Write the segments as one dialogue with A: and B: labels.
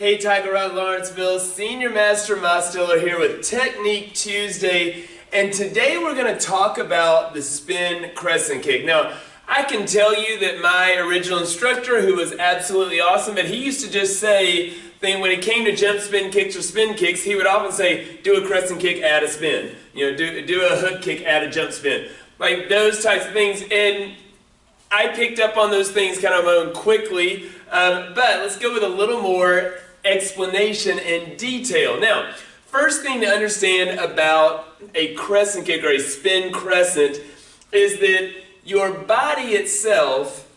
A: Hey, Tiger Rod Lawrenceville, Senior Master Mostiller here with Technique Tuesday, and today we're going to talk about the spin crescent kick. Now, I can tell you that my original instructor, who was absolutely awesome, but he used to just say, when it came to jump spin kicks or spin kicks, he would often say, do a crescent kick, add a spin. You know, do a hook kick, add a jump spin. Like those types of things, and I picked up on those things kind of on my own quickly, but let's go with a little more explanation and detail. Now, first thing to understand about a crescent kick or a spin crescent is that your body itself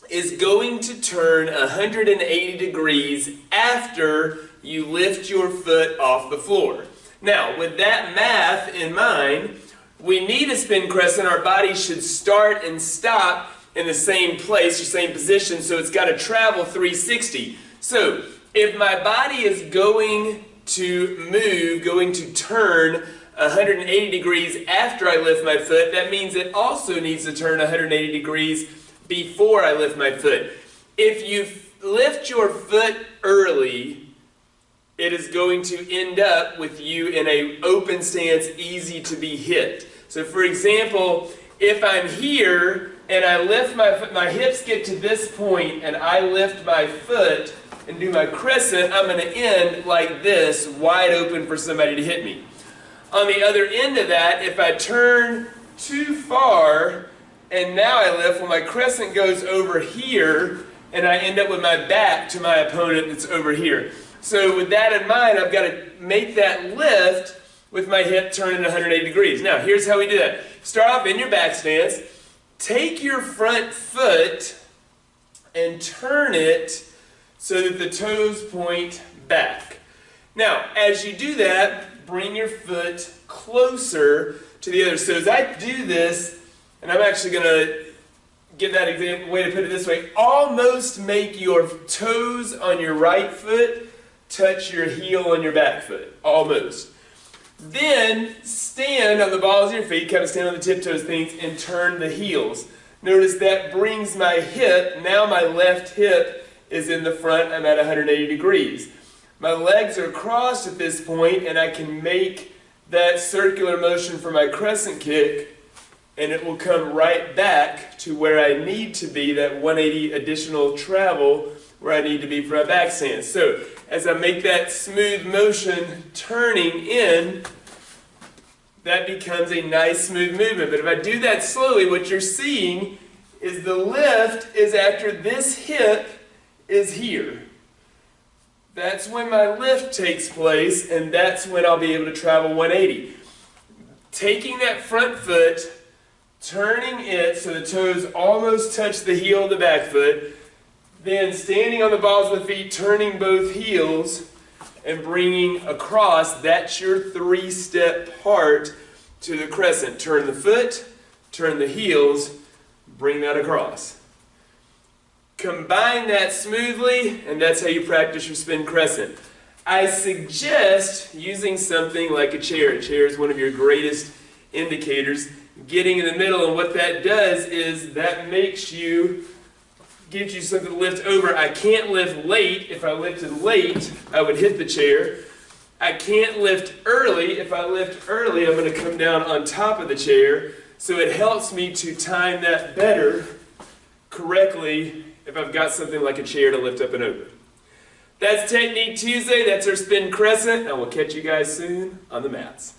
A: is going to turn 180 degrees after you lift your foot off the floor. Now, with that math in mind, we need a spin crescent. Our body should start and stop in the same place or same position, so it's got to travel 360. So, if my body is going to turn 180 degrees after I lift my foot, that means it also needs to turn 180 degrees before I lift my foot. If you lift your foot early, it is going to end up with you in an open stance, easy to be hit. So for example, if I'm here and I lift my foot, my hips get to this point and I lift my foot and do my crescent, I'm going to end like this, wide open for somebody to hit me. On the other end of that, if I turn too far and now I lift, well, my crescent goes over here and I end up with my back to my opponent that's over here. So with that in mind, I've got to make that lift with my hip turning 180 degrees. Now, here's how we do that. Start off in your back stance. Take your front foot and turn it so that the toes point back. Now, as you do that, bring your foot closer to the other. So as I do this, and I'm actually going to give that example, way to put it this way, almost make your toes on your right foot touch your heel on your back foot. Almost. Then stand on the balls of your feet, kind of stand on the tiptoes things, and turn the heels. Notice that brings my hip, now my left hip is in the front, I'm at 180 degrees. My legs are crossed at this point, and I can make that circular motion for my crescent kick, and it will come right back to where I need to be, that 180 additional travel where I need to be for my back stance. So, as I make that smooth motion turning in, that becomes a nice smooth movement. But if I do that slowly, what you're seeing is the lift is after this hip is here. That's when my lift takes place, and that's when I'll be able to travel 180. Taking that front foot, turning it so the toes almost touch the heel of the back foot, then standing on the balls of the feet, turning both heels, and bringing across. That's your three-step part to the crescent. Turn the foot, turn the heels, bring that across. Combine that smoothly, and that's how you practice your spin crescent. I suggest using something like a chair. A chair is one of your greatest indicators. Getting in the middle, and what that does is that gives you something to lift over. I can't lift late. If I lifted late, I would hit the chair. I can't lift early. If I lift early, I'm going to come down on top of the chair. So it helps me to time that better, correctly, if I've got something like a chair to lift up and over. That's Technique Tuesday. That's our spin crescent, and we'll catch you guys soon on the mats.